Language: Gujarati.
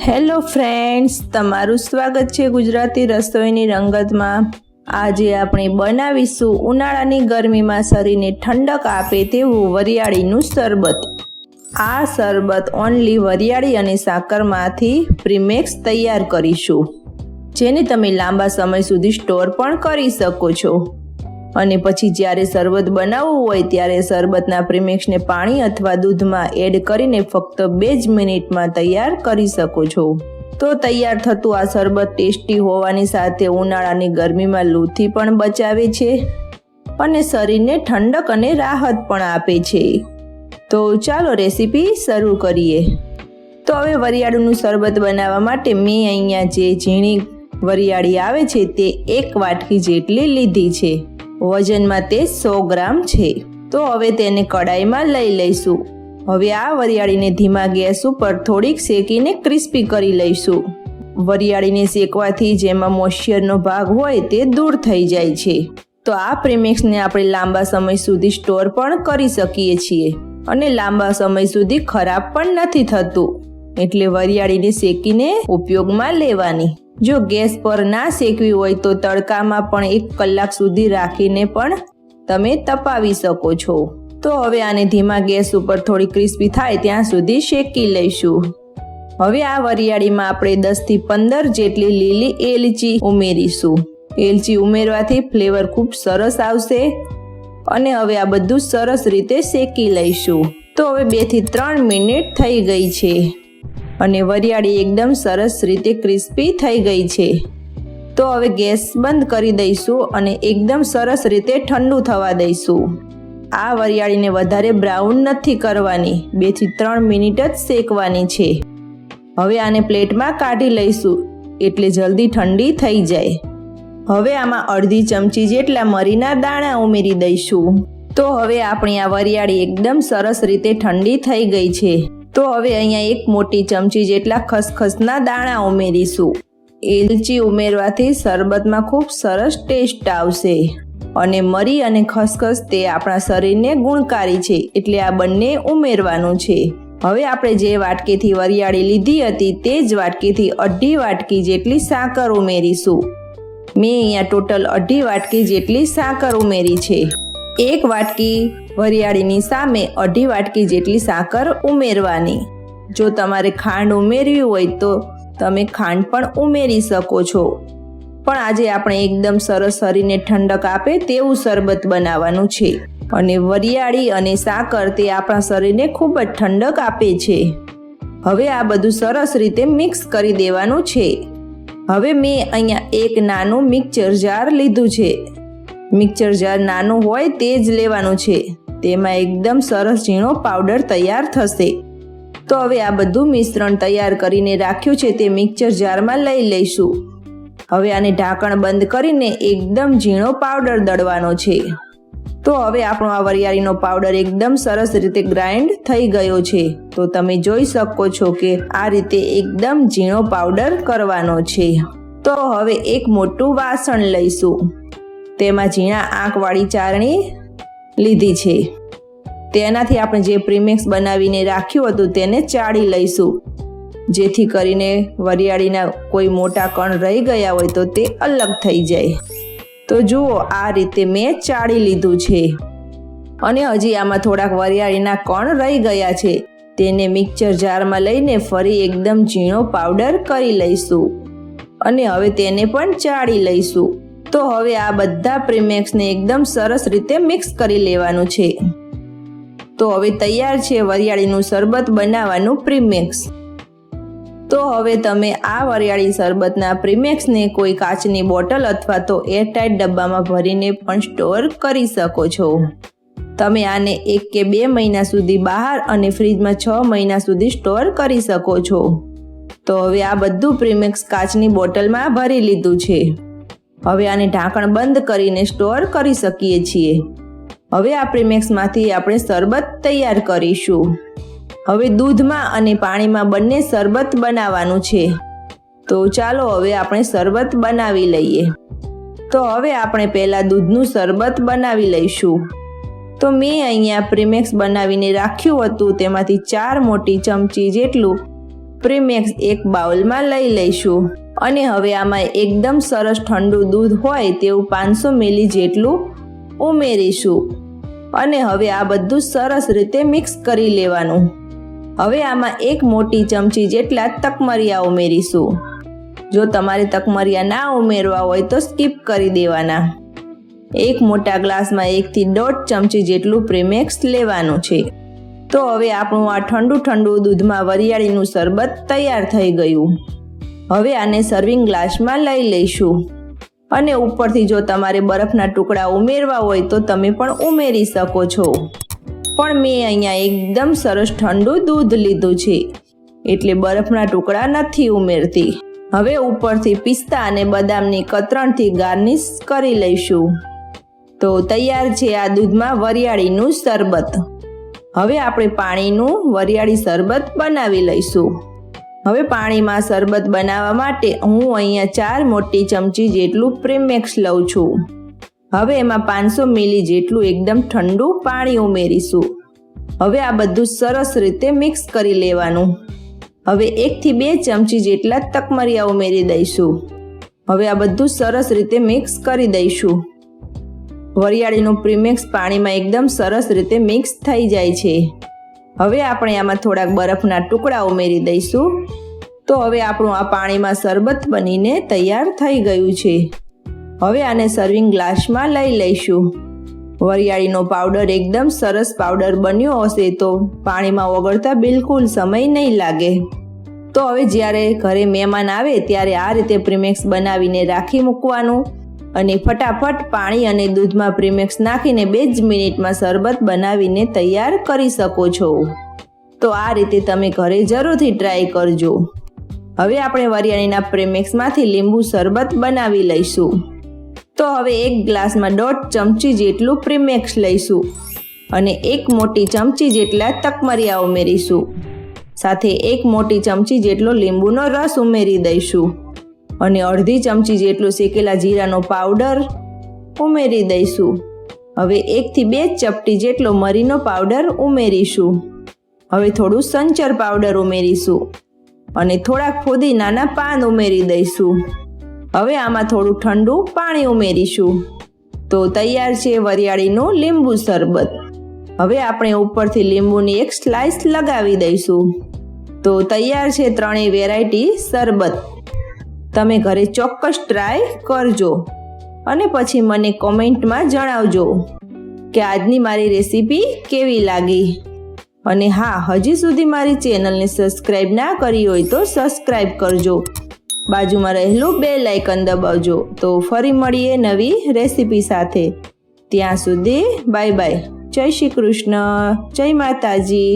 હેલો ફ્રેન્ડ્સ, તમારું સ્વાગત છે ગુજરાતી રસોઈની રંગતમાં। આજે આપણે બનાવીશું ઉનાળાની ગરમીમાં શરીરને ઠંડક આપે તેવું વરિયાળીનું શરબત। આ શરબત ઓનલી વરિયાળી અને સાકરમાંથી પ્રીમિક્સ તૈયાર કરીશું, જેને તમે લાંબા સમય સુધી સ્ટોર પણ કરી શકો છો। અને પછી જ્યારે શરબત બનાવવું હોય ત્યારે શરબતના પ્રીમિક્સને પાણી અથવા દૂધમાં એડ કરીને ફક્ત 2 જ મિનિટમાં તૈયાર કરી શકો છો। તો તૈયાર થતું આ શરબત ટેસ્ટી હોવાની સાથે ઉનાળાની ગરમીમાં લૂથી પણ બચાવે છે અને શરીરને ઠંડક અને રાહત પણ આપે છે। તો ચાલો રેસીપી શરૂ કરીએ। તો હવે વરિયાળીનું શરબત બનાવવા માટે મેં અહીંયા જે ઝીણી વરિયાળી આવે છે તે 1 વાટકી જેટલી લીધી છે। વજનમાં તે 100 ગ્રામ છે। તો હવે તેને કડાઈમાં લઈ લઈશું। હવે આ વરિયાળીને ધીમા ગેસ ઉપર થોડીક શેકીને ક્રિસ્પી કરી લઈશું। વરિયાળીને શેકવાથી જેમાં મોઇશ્ચરનો ભાગ હોય તે દૂર થઈ જાય છે। તો આ પ્રીમિક્સને આપણે લાંબા સમય સુધી સ્ટોર પણ કરી શકીએ છીએ અને લાંબા સમય સુધી ખરાબ પણ નથી થતું, એટલે વરિયાળીને શેકીને ઉપયોગમાં લેવાની। જો ગેસ પર ના શેકવી હોય તો તડકામાં પણ 1 કલાક સુધી રાખીને પણ તમે તપાવી શકો છો। તો હવે આને ધીમા ગેસ ઉપર થોડી ક્રિસ્પી થાય ત્યાં સુધી શેકી લઈશું। હવે આ વરિયાળીમાં આપણે 10 થી 15 જેટલી લીલી એલચી ઉમેરીશું। એલચી ઉમેરવાથી ફ્લેવર ખૂબ સરસ આવશે। અને હવે આ બધું સરસ રીતે શેકી લઈશું। તો હવે 2 થી 3 મિનિટ થઈ ગઈ છે અને વરિયાળી એકદમ સરસ રીતે ક્રિસ્પી થઈ ગઈ છે। તો હવે ગેસ બંધ કરી દઈશું અને એકદમ સરસ રીતે ઠંડુ થવા દઈશું। આ વરિયાળીને વધારે બ્રાઉન નથી કરવાની, 2 થી 3 મિનિટ જ શેકવાની છે। હવે આને પ્લેટમાં કાઢી લઈશું એટલે જલ્દી ઠંડી થઈ જાય। હવે આમાં અડધી ચમચી જેટલા મરીના દાણા ઉમેરી દઈશું। તો હવે આપણી આ વરિયાળી એકદમ સરસ રીતે ઠંડી થઈ ગઈ છે। તો હવે અહીંયા 1 મોટી ચમચી જેટલા ખસખસના દાણા ઉમેરીશું। એલચી ઉમેરવાથી શરબતમાં ખૂબ સરસ ટેસ્ટ આવશે અને મરી અને ખસખસ તે આપણા શરીરને ગુણકારી છે, એટલે આ બંને ઉમેરવાનું છે। હવે આપણે જે વાટકીથી વરિયાળી લીધી હતી તે જ વાટકીથી 1/2 વાટકી જેટલી સાકર ઉમેરીશું। મેં અહીંયા ટોટલ 1/2 વાટકી જેટલી સાકર ઉમેરી છે। 1 વાટકી વરિયાળીની સામે 1/2 વાટકી જેટલી સાકર ઉમેરવાની। જો તમારે ખાંડ ઉમેરવી હોય તો તમે ખાંડ પણ ઉમેરી શકો છો, પણ આજે આપણે એકદમ સરસ શરીરને ઠંડક આપે તેવું શરબત બનાવવાનું છે અને વરિયાળી અને સાકર તે આપણા શરીરને ખૂબ જ ઠંડક આપે છે। હવે આ બધું સરસ રીતે મિક્સ કરી દેવાનું છે। હવે મેં અહીંયા 1 નાનું મિક્સર જાર લીધું છે। મિક્સર જાર નાનું હોય તે જ લેવાનું છે, તેમાં એકદમ સરસ ઝીણો પાવડર તૈયાર થશે। તો હવે આ બધું મિશ્રણ તૈયાર કરીને રાખ્યું છે તે મિક્સર જારમાં લઈ લઈશું। હવે આને ઢાંકણ બંધ કરીને એકદમ ઝીણો પાવડર દળવાનો છે। તો હવે આપણો આ વરિયાળીનો પાવડર એકદમ સરસ રીતે ગ્રાઇન્ડ થઈ ગયો છે। તો તમે જોઈ શકો છો કે આ રીતે એકદમ ઝીણો પાવડર કરવાનો છે। તો હવે 1 મોટું વાસણ લઈશું, તેમાં ઝીણા આંકવાળી ચારણી લીધી છે। તેનાથી આપણે જે પ્રીમિક્સ બનાવીને રાખ્યું હતું તેને ચાળી લઈશું, જેથી કરીને વરિયાળીના કોઈ મોટા કણ રહી ગયા હોય તો તે અલગ થઈ જાય। તો જુઓ, આ રીતે મેં ચાળી લીધું છે અને હજી આમાં થોડાક વરિયાળીના કણ રહી ગયા છે, તેને મિક્સર જારમાં લઈને ફરી એકદમ ઝીણો પાવડર કરી લઈશું અને હવે તેને પણ ચાળી લઈશું। તો હવે આ બધા પ્રીમિક્સને એકદમ સરસ રીતે મિક્સ કરી લેવાનું છે। તો હવે તૈયાર છે વરિયાળીનું શરબત બનાવવાનું પ્રીમિક્સ। તો હવે તમે આ વરિયાળી શરબતના પ્રીમિક્સને કોઈ કાચની બોટલ અથવા તો એરટાઇટ ડબ્બામાં ભરીને પણ સ્ટોર કરી શકો છો। તમે આને 1 કે 2 મહિના સુધી બહાર અને ફ્રીજમાં 6 મહિના સુધી સ્ટોર કરી શકો છો। તો હવે આ બધું પ્રીમિક્સ કાચની બોટલમાં ભરી લીધું છે। હવે આને ઢાંકણ બંધ કરીને સ્ટોર કરી શકીએ છીએ। હવે આ પ્રીમિક્સમાંથી આપણે શરબત તૈયાર કરીશું। હવે દૂધમાં અને પાણીમાં બંને શરબત બનાવવાનું છે। તો ચાલો હવે આપણે શરબત બનાવી લઈએ। તો હવે આપણે પહેલાં દૂધનું શરબત બનાવી લઈશું। તો મેં અહીંયા પ્રીમિક્સ બનાવીને રાખ્યું હતું તેમાંથી 4 મોટી ચમચી જેટલું પ્રીમેક્સ એક બાઉલમાં લઈ લઈશું અને હવે આમાં એકદમ સરસ ઠંડુ દૂધ હોય તેવું 500 મિલી જેટલું ઉમેરીશું અને હવે આ બધું સરસ રીતે મિક્સ કરી લેવાનું. હવે આમાં એક મોટી ચમચી જેટલા તકમરિયા ઉમેરીશું. જો તમારે તકમરિયા ના ઉમેરવા હોય તો સ્કીપ કરી દેવાના. એક મોટા ગ્લાસમાં 1 થી 1.5 ચમચી જેટલું પ્રીમેક્સ લેવાનું છે. તો હવે આપણું આ ઠંડુ દૂધમાં વરિયાળીનું શરબત તૈયાર થઈ ગયું. હવે આને સર્વિંગ ગ્લાસમાં લઈ લઈશું અને ઉપરથી જો તમારે બરફના ટુકડા ઉમેરવા હોય તો તમે પણ ઉમેરી શકો છો. પણ મેં અહીંયા એકદમ સરસ ઠંડુ દૂધ લીધું છે એટલે બરફના ટુકડા નથી ઉમેરતી. હવે ઉપરથી પિસ્તા અને બદામની કતરણથી ગાર્નિશ કરી લઈશું. તો તૈયાર છે આ દૂધમાં વરિયાળીનું શરબત. હવે આપણે પાણીનું વરિયાળી શરબત બનાવી લઈશું. હવે પાણીમાં શરબત બનાવવા માટે હું અહીંયા 4 મોટી ચમચી જેટલું પ્રીમેક્સ લઉં છું. હવે એમાં 500 મિલી જેટલું એકદમ ઠંડુ પાણી ઉમેરીશું. હવે આ બધું સરસ રીતે મિક્સ કરી લેવાનું. હવે 1 થી 2 ચમચી જેટલા તકમરિયા ઉમેરી દઈશું. હવે આ બધું સરસ રીતે મિક્સ કરી દઈશું. વરિયાળીનું પ્રીમેક્સ પાણીમાં એકદમ સરસ રીતે મિક્સ થઈ જાય છે. હવે આપણે આમાં થોડાક બરફના ટુકડા ઉમેરી દઈશું. તો હવે આપણું આ પાણીમાં શરબત બનીને તૈયાર થઈ ગયું છે. હવે આને સર્વિંગ ગ્લાસમાં લઈ લઈશું. વરિયાળીનો પાવડર એકદમ સરસ પાવડર બન્યો હશે તો પાણીમાં ઓગળતા બિલકુલ સમય નહીં લાગે. તો હવે જ્યારે ઘરે મહેમાન આવે ત્યારે આ રીતે પ્રીમેક્સ બનાવીને રાખી મૂકવાનું અને ફટાફટ પાણી અને દૂધમાં પ્રીમેક્સ નાખીને 2 જ મિનિટમાં શરબત બનાવીને તૈયાર કરી શકો છો. તો આ રીતે તમે ઘરે જરૂરથી ટ્રાય કરજો. હવે આપણે વરિયાળીના પ્રીમેક્સમાંથી લીંબુ શરબત બનાવી લઈશું. તો હવે 1 ગ્લાસમાં 1.5 ચમચી જેટલું પ્રીમેક્સ લઈશું અને 1 મોટી ચમચી જેટલા તકમરિયા ઉમેરીશું. સાથે 1 મોટી ચમચી જેટલો લીંબુનો રસ ઉમેરી દઈશું અને અડધી ચમચી જેટલું શેકેલા જીરાનો પાવડર ઉમેરી દઈશું. હવે 1 થી 2 ચપટી જેટલો મરીનો પાવડર ઉમેરીશું. હવે થોડું સંચર પાવડર ઉમેરીશું અને થોડાક ફુદીનાના પાન ઉમેરી દઈશું. હવે આમાં થોડું ઠંડુ પાણી ઉમેરીશું. તો તૈયાર છે વરિયાળીનું લીંબુ શરબત. હવે આપણે ઉપરથી લીંબુની એક સ્લાઇસ લગાવી દઈશું. તો તૈયાર છે 3 વેરાયટી શરબત. તમે ઘરે ચોક્કસ ટ્રાય કરજો અને પછી મને કોમેન્ટમાં જણાવજો કે આજની મારી રેસીપી કેવી લાગી. અને હા, હજી સુધી મારી ચેનલને સબસ્ક્રાઈબ ના કરી હોય તો સબસ્ક્રાઈબ કરજો. બાજુમાં રહેલું બેલ આઇકન દબાવજો. તો ફરી મળીએ નવી રેસીપી સાથે. ત્યાં સુધી બાય બાય. જય શ્રી કૃષ્ણ. જય માતાજી.